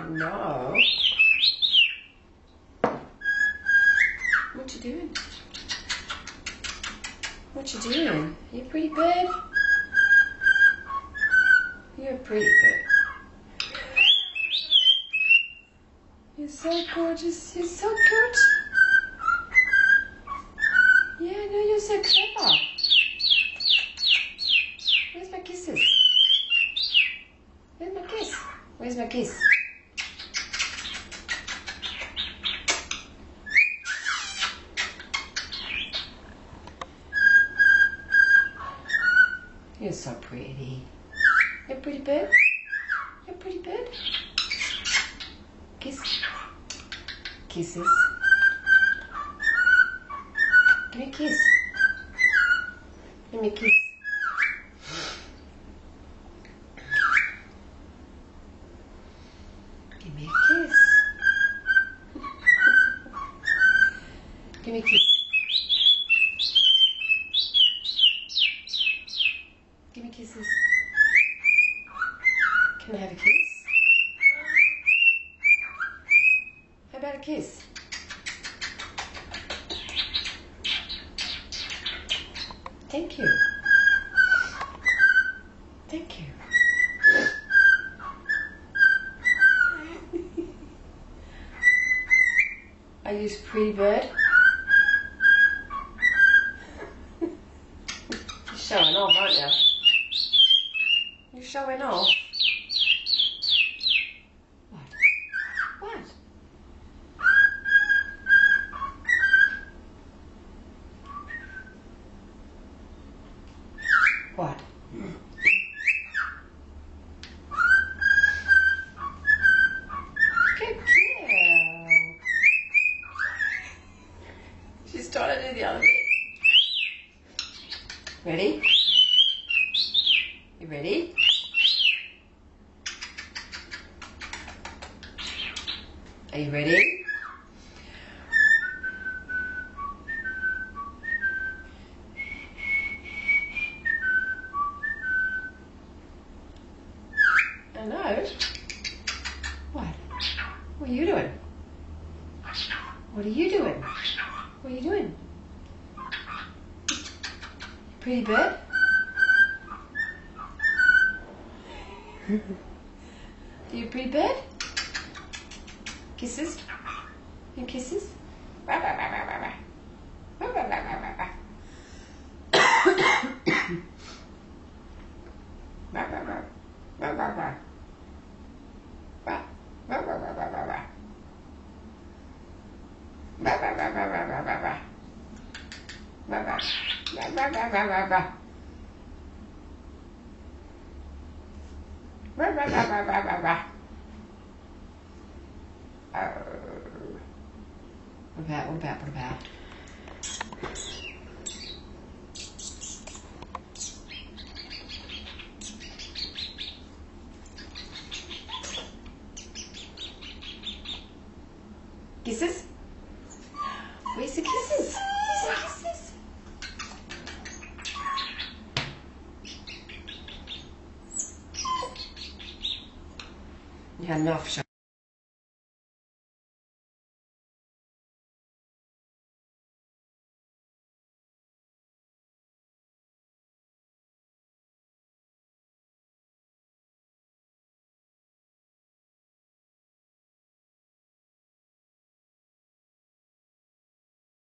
No. What you doing? What you doing? You a pretty bird? You're a pretty bird. You're so gorgeous. You're so cute. Yeah, no, you're so clever. Where's my kisses? Where's my kiss? Where's my kiss? You're so pretty. You're a pretty bird. You're a pretty bird. Kiss. Kisses. Give me a kiss. Give me a kiss. Give me a kiss. Give me a kiss. Give me kisses. Can I have a kiss? How about a kiss? Thank you. Thank you. Are you a pretty bird? You're showing off, aren't you? You're showing off. What? What? What? Good girl. She's trying to do the other bit. Ready? You ready? Are you ready? I know. What? What are you doing? What are you doing? What are you doing? Pretty bird? Are you a pretty bird? Kisses? And kisses? What about? Kisses? Where's the kisses? Where's the kisses? You had enough,